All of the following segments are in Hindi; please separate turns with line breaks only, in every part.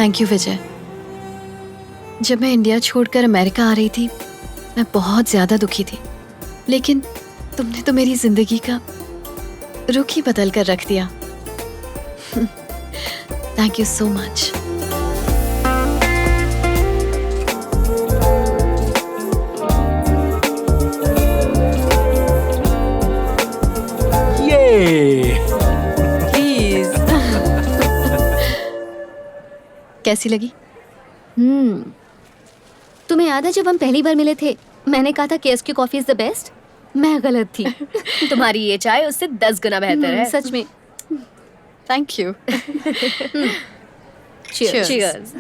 थैंक यू विजय। जब मैं इंडिया छोड़कर अमेरिका आ रही थी, मैं बहुत ज्यादा दुखी थी, लेकिन तुमने तो मेरी जिंदगी का रुख ही बदल कर रख दिया। Thank you so much. Please. कैसी लगी?
तुम्हें याद है जब हम पहली बार मिले थे, मैंने कहा था KSK coffee is the best? मैं गलत थी।
तुम्हारी ये चाय उससे 10 गुना बेहतर है।
सच में।
Thank you.
Cheers.
Cheers.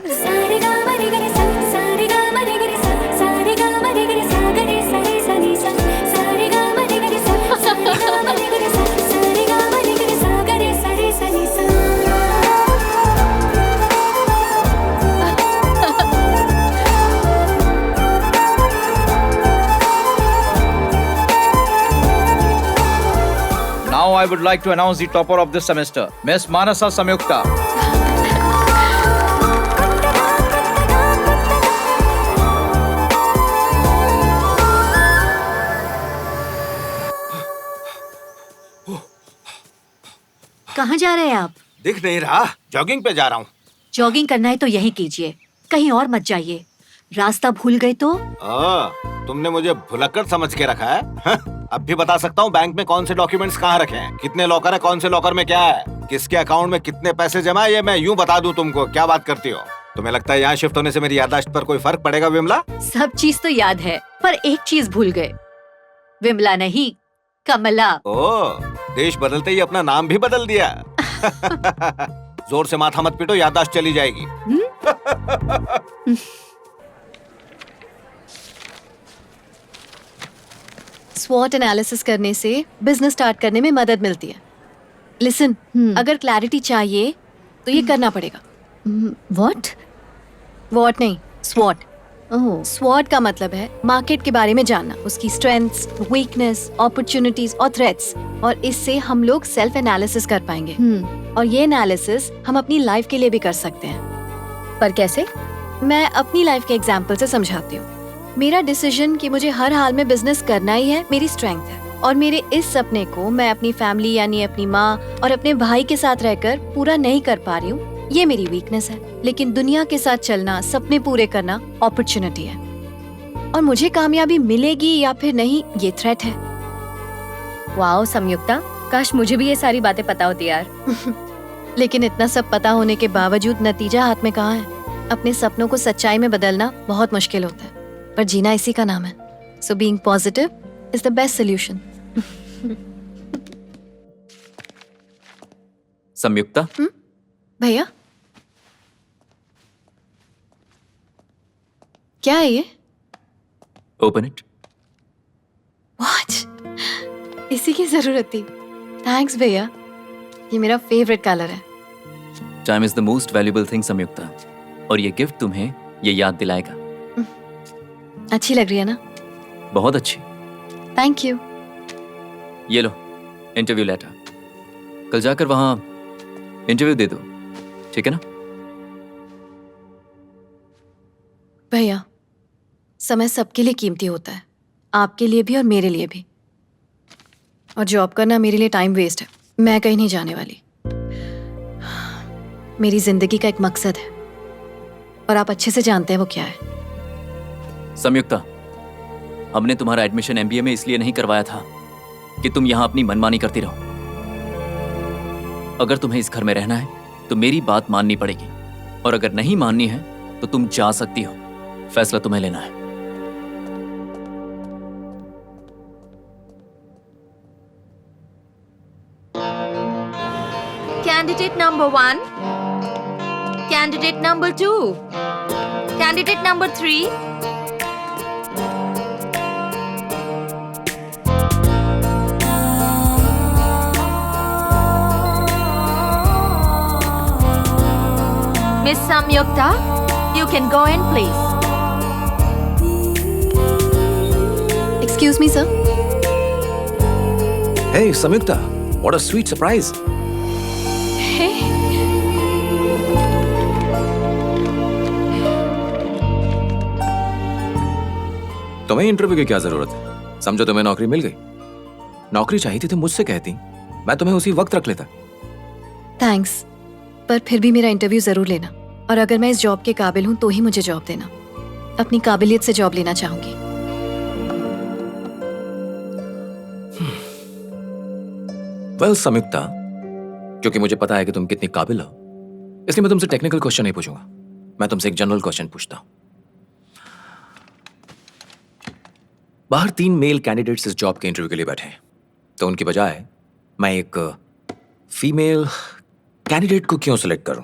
Now I would like to announce the topper of this semester, Miss Manasa Samyukta.
कहाँ जा रहे हैं आप?
दिख नहीं रहा, जॉगिंग पे जा रहा हूँ।
जॉगिंग करना है तो यहीं कीजिए, कहीं और मत जाइए। रास्ता भूल गए तो?
तुमने मुझे भुलक्कड़ समझ के रखा है? अब भी बता सकता हूँ बैंक में कौन से डॉक्यूमेंट्स कहाँ रखे हैं, कितने लॉकर है, कौन से लॉकर में क्या है, किसके अकाउंट में कितने पैसे जमा है, ये मैं यूँ बता दूँ तुमको। क्या बात करती हो? तुम्हें लगता है यहाँ शिफ्ट होने से मेरी याददाश्त पर कोई फर्क पड़ेगा विमला?
सब चीज तो याद है, पर एक चीज भूल गए। विमला नहीं, कमला।
देश बदलते ही अपना नाम भी बदल दिया। जोर से माथा मत पीटो, याददाश्त चली जाएगी।
स्वॉट एनालिसिस करने से बिजनेस स्टार्ट करने में मदद मिलती है। लिसन, अगर क्लैरिटी चाहिए तो ये करना पड़ेगा।
व्हाट?
वॉट नहीं, स्वॉट। स्वॉट का मतलब है मार्केट के बारे में जानना, उसकी स्ट्रेंथ्स, वीकनेस, अपॉर्चुनिटीज और थ्रेट्स, और इससे हम लोग सेल्फ एनालिसिस कर पाएंगे। और ये एनालिसिस हम अपनी लाइफ के लिए भी कर सकते हैं।
पर कैसे?
मैं अपनी लाइफ के एग्जाम्पल से समझाती हूँ। मेरा डिसीजन कि मुझे हर हाल में बिजनेस करना ही है, मेरी स्ट्रेंथ है, और मेरे इस सपने को मैं अपनी फैमिली यानी अपनी माँ और अपने भाई के साथ रहकर पूरा नहीं कर पा रही हूँ, ये मेरी वीकनेस है। लेकिन दुनिया के साथ चलना, सपने पूरे करना अपॉर्चुनिटी है, और मुझे कामयाबी मिलेगी या फिर नहीं, ये थ्रेट है।
वाओ संयुक्ता, काश मुझे भी ये सारी बातें पता होती यार।
लेकिन इतना सब पता होने के बावजूद नतीजा हाथ में कहाँ है? अपने सपनों को सच्चाई में बदलना बहुत मुश्किल होता है, पर जीना इसी का नाम है। So being positive is the best solution.
Samyukta.
भैया, क्या है ये?
Open it.
वॉच, इसी की जरूरत थी। थैंक्स भैया, ये मेरा फेवरेट कलर है।
Time is the most valuable thing Samyukta, और ये गिफ्ट तुम्हें ये याद दिलाएगा।
अच्छी लग रही है ना?
बहुत अच्छी।
Thank you.
ये लो इंटरव्यू लेटर, कल जाकर वहां इंटरव्यू दे दो, ठीक है ना?
भैया, समय सबके लिए कीमती होता है, आपके लिए भी और मेरे लिए भी। और जॉब करना मेरे लिए टाइम वेस्ट है। मैं कहीं नहीं जाने वाली। मेरी जिंदगी का एक मकसद है, और आप अच्छे से जानते हैं वो क्या है।
संयुक्ता, हमने तुम्हारा एडमिशन MBA में इसलिए नहीं करवाया था कि तुम यहां अपनी मनमानी करती रहो। अगर तुम्हें इस घर में रहना है तो मेरी बात माननी पड़ेगी, और अगर नहीं माननी है तो तुम जा सकती हो। फैसला तुम्हें लेना है।
Candidate number 1, candidate number 2, candidate number 3. Miss Samyukta, you can go in, please.
Excuse me, sir.
Hey, Samyukta, what a sweet surprise.
Hey.
तुम्हें इंटरव्यू की क्या जरूरत है? समझो तुम्हें नौकरी मिल गई। नौकरी चाहिए थी तो मुझसे कहती, मैं तुम्हें उसी वक्त रख लेता।
थैंक्स, पर फिर भी मेरा इंटरव्यू जरूर लेना, और अगर मैं इस जॉब के काबिल हूँ तो ही मुझे जॉब देना। अपनी काबिलियत से जॉब लेना चाहूंगी।
वेल संयुक्ता, क्योंकि मुझे पता है कि तुम कितनी काबिल हो, इसलिए मैं तुमसे टेक्निकल क्वेश्चन नहीं पूछूंगा। मैं तुमसे एक जनरल क्वेश्चन पूछता हूं। बाहर 3 मेल कैंडिडेट्स इस जॉब के इंटरव्यू के लिए बैठे हैं, तो उनकी बजाय मैं एक फीमेल कैंडिडेट को क्यों सिलेक्ट करूं?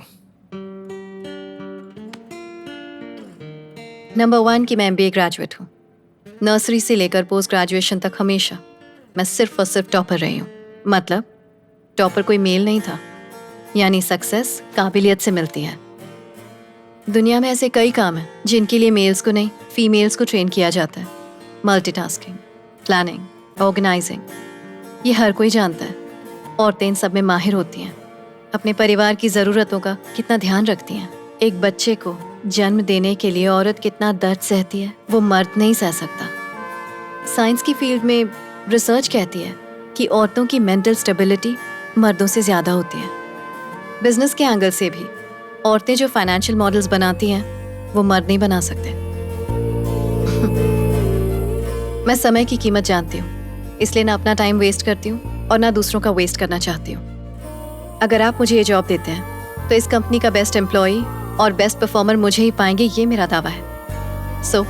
नंबर 1 कि मैं MBA ग्रेजुएट हूँ। नर्सरी से लेकर पोस्ट ग्रेजुएशन तक हमेशा मैं सिर्फ और सिर्फ टॉपर रही हूँ। मतलब टॉपर कोई मेल नहीं था, यानी सक्सेस काबिलियत से मिलती है। दुनिया में ऐसे कई काम हैं जिनके लिए मेल्स को नहीं, फीमेल्स को ट्रेन किया जाता है। मल्टीटास्किंग, प्लानिंग, ऑर्गेनाइजिंग, ये हर कोई जानता है। औरतें इन सब में माहिर होती हैं। अपने परिवार की ज़रूरतों का कितना ध्यान रखती हैं। एक बच्चे को जन्म देने के लिए औरत कितना दर्द सहती है, वो मर्द नहीं सह सकता। साइंस की फील्ड में रिसर्च कहती है कि औरतों की मेंटल स्टेबिलिटी मर्दों से ज़्यादा होती है। बिजनेस के एंगल से भी औरतें जो फाइनेंशियल मॉडल्स बनाती हैं वो मर्द नहीं बना सकते। मैं समय की कीमत जानती हूँ, इसलिए ना अपना टाइम वेस्ट करती हूँ और ना दूसरों का वेस्ट करना चाहती हूँ। अगर आप मुझे ये जॉब देते हैं तो इस कंपनी का बेस्ट एम्प्लॉई और बेस्ट परफॉर्मर मुझे ही पाएंगे, ये मेरा दावा है। सो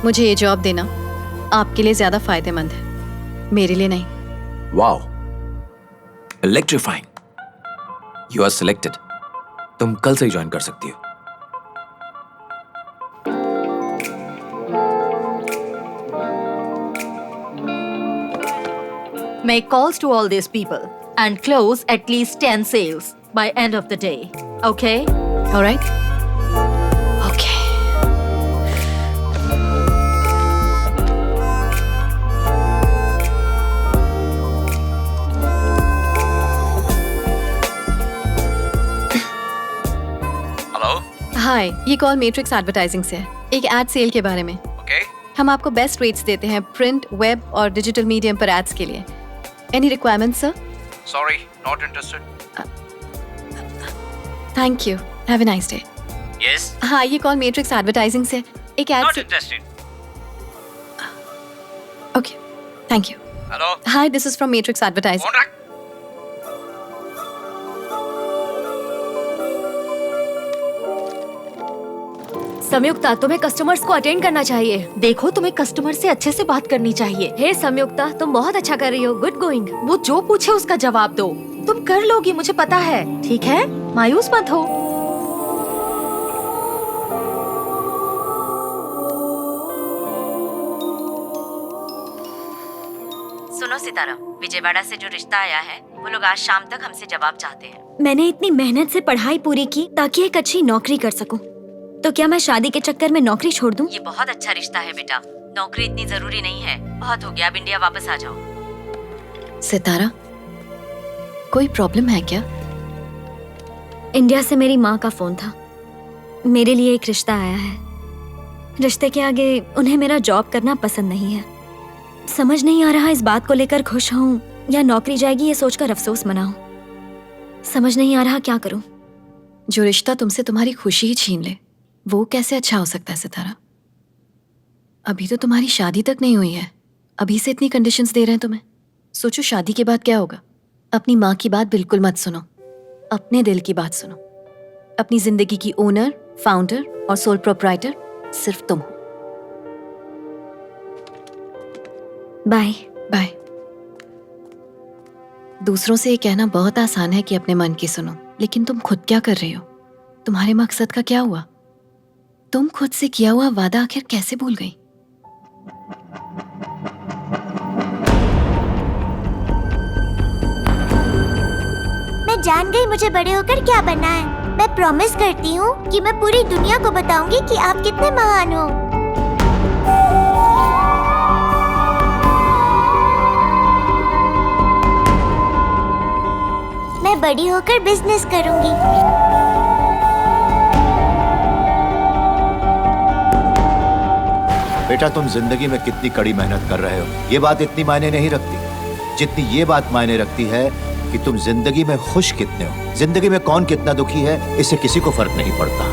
मुझे ये जॉब देना आपके लिए ज़्यादा फायदेमंद है, मेरे लिए नहीं।
Wow, electrifying. You are selected. तुम कल से ही ज्वाइन कर सकती हो।
Make calls to all these people and close at least 10 sales by end of the day. Okay?
All right? Okay.
Hello.
Hi, ये कॉल मैट्रिक्स एडवर्टाइजिंग से है, एक एड सेल के बारे में।
ओके।
हम आपको बेस्ट रेट्स देते हैं प्रिंट, वेब और डिजिटल मीडियम पर एड्स के लिए। Any requirements sir?
Sorry, not interested.
Thank you, have a nice day.
Yes.
हाँ, ये कॉल मैट्रिक्स एडवर्टाइजिंग से एक एड
नॉट
से।
Interested.
Okay, thank you.
Hello.
Hi, this is from matrix advertising.
Phone रख।
संयुक्ता, तुम्हें कस्टमर्स को अटेंड करना चाहिए।
देखो, तुम्हें कस्टमर से अच्छे से बात करनी चाहिए।
हे संयुक्ता, तुम बहुत अच्छा कर रही हो। Good going.
वो जो पूछे उसका जवाब दो। तुम कर लोगी, मुझे पता है। ठीक है, मायूस मत हो।
सुनो सितारा, विजयवाड़ा से जो रिश्ता आया है वो लोग आज शाम तक हमसे जवाब चाहते हैं।
मैंने इतनी मेहनत से पढ़ाई पूरी की ताकि एक अच्छी नौकरी कर सकूं। तो क्या मैं शादी के चक्कर में नौकरी छोड़ दूं?
ये बहुत अच्छा रिश्ता है बेटा, नौकरी इतनी जरूरी नहीं है। बहुत हो गया, अब इंडिया वापस आ जाओ।
सितारा, कोई प्रॉब्लम है क्या?
इंडिया से मेरी माँ का फोन था। मेरे लिए एक रिश्ता आया है। रिश्ते के आगे उन्हें मेरा जॉब करना पसंद नहीं है। समझ नहीं आ रहा इस बात को लेकर खुश हूँ या नौकरी जाएगी ये सोचकर अफसोस मनाऊं। समझ नहीं आ रहा क्या करूं।
जो रिश्ता तुमसे तुम्हारी खुशी ही छीन ले, वो कैसे अच्छा हो सकता है सितारा? अभी तो तुम्हारी शादी तक नहीं हुई है, अभी से इतनी कंडीशंस दे रहे हैं तुम्हें। सोचो शादी के बाद क्या होगा। अपनी माँ की बात बिल्कुल मत सुनो, अपने दिल की बात सुनो। अपनी जिंदगी की ओनर, फाउंडर और सोल प्रोप्राइटर सिर्फ तुम हो।
Bye
bye. दूसरों से ये कहना बहुत आसान है कि अपने मन की सुनो, लेकिन तुम खुद क्या कर रही हो? तुम्हारे मकसद का क्या हुआ? तुम खुद से किया हुआ वादा आखिर कैसे भूल गई?
मैं जान गई मुझे बड़े होकर क्या बनना है। मैं प्रॉमिस करती हूँ कि मैं पूरी दुनिया को बताऊंगी कि आप कितने महान हो। मैं बड़ी होकर बिजनेस करूंगी।
बेटा तुम जिंदगी में कितनी कड़ी मेहनत कर रहे हो, ये बात इतनी मायने नहीं रखती जितनी ये बात मायने रखती है कि तुम जिंदगी में खुश कितने हो। जिंदगी में कौन कितना दुखी है इससे किसी को फर्क नहीं पड़ता।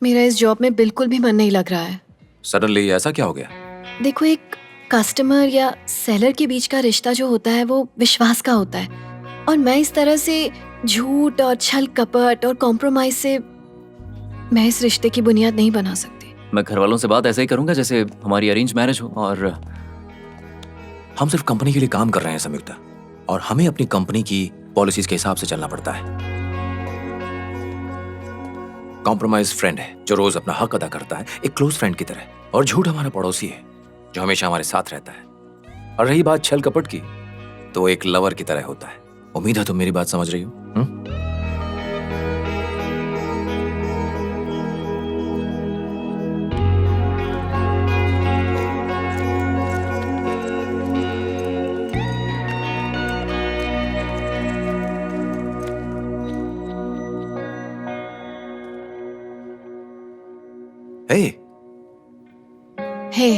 मेरा इस जॉब में बिल्कुल भी मन नहीं लग रहा है।
सडनली ऐसा क्या हो गया?
देखो, एक कस्टमर या सेलर के बीच का रिश्ता जो होता है वो विश्वास का होता है, और मैं इस तरह से झूठ और छल कपट और कॉम्प्रोमाइज से मैं इस रिश्ते की बुनियाद नहीं बना सकती।
मैं घर वालों से बात ऐसे ही करूंगा जैसे हमारी अरेंज मैरिज हो। और
हम सिर्फ कंपनी के लिए काम कर रहे हैं संयुक्ता, और हमें अपनी कंपनी की पॉलिसीज के हिसाब से चलना पड़ता है। कॉम्प्रोमाइज फ्रेंड है जो रोज अपना हक अदा करता है, एक क्लोज फ्रेंड की तरह, और झूठ हमारा पड़ोसी है जो हमेशा हमारे साथ रहता है। और रही बात छल कपट की, तो वो एक लवर की तरह होता है। उम्मीद है तुम मेरी बात समझ रही हो।
हे,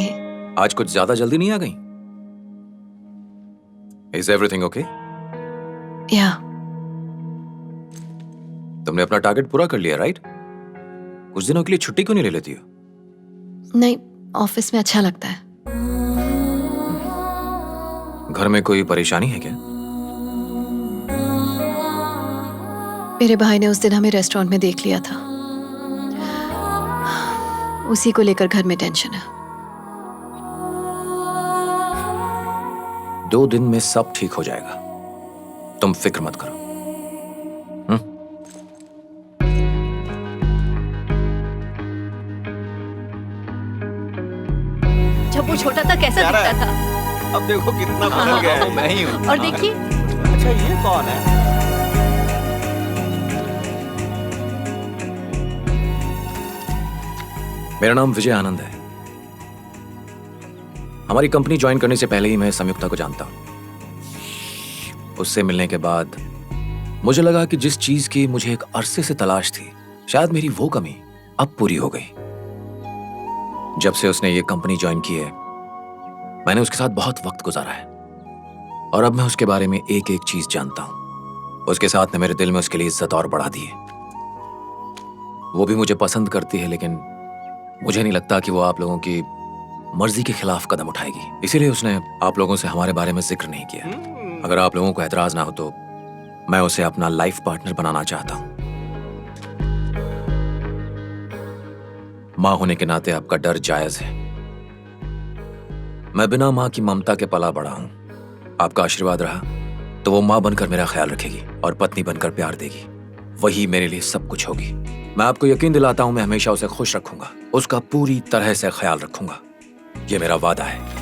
आज कुछ ज्यादा जल्दी नहीं आ गई? Is everything okay?
या
तुमने अपना टारगेट पूरा कर लिया, राइट? कुछ दिनों के लिए छुट्टी क्यों नहीं ले लेती हो?
नहीं, ऑफिस में अच्छा लगता है।
घर में कोई परेशानी है क्या?
मेरे भाई ने उस दिन हमें रेस्टोरेंट में देख लिया था, उसी को लेकर घर में टेंशन है।
2 दिन में सब ठीक हो जाएगा, तुम फिक्र मत करो।
जब वो छोटा था कैसा दिखता था,
अब देखो कितना बदल गया है।
मैं ही हूँ।
और देखिए
अच्छा ये कौन है?
मेरा नाम विजय आनंद है। हमारी कंपनी ज्वाइन करने से पहले ही मैं संयुक्ता को जानता हूं। उससे मिलने के बाद मुझे लगा कि जिस चीज की मुझे एक अरसे से तलाश थी, शायद मेरी वो कमी अब पूरी हो गई। जब से उसने ये कंपनी ज्वाइन की है, मैंने उसके साथ बहुत वक्त गुजारा है, और अब मैं उसके बारे में एक एक चीज जानता हूं। उसके साथ ने मेरे दिल में उसके लिए इज्जत और बढ़ा दी है। वो भी मुझे पसंद करती है, लेकिन मुझे नहीं लगता कि वो आप लोगों की मर्जी के खिलाफ कदम उठाएगी। इसीलिए उसने आप लोगों से हमारे बारे में जिक्र नहीं किया। अगर आप लोगों को एतराज ना हो तो मैं उसे अपना लाइफ पार्टनर बनाना चाहता हूं। मां होने के नाते आपका डर जायज है। मैं बिना मां की ममता के पला बड़ा हूं। आपका आशीर्वाद रहा तो वो मां बनकर मेरा ख्याल रखेगी और पत्नी बनकर प्यार देगी। वही मेरे लिए सब कुछ होगी। मैं आपको यकीन दिलाता हूं, मैं हमेशा उसे खुश रखूंगा, उसका पूरी तरह से ख्याल रखूंगा। ये मेरा वादा है।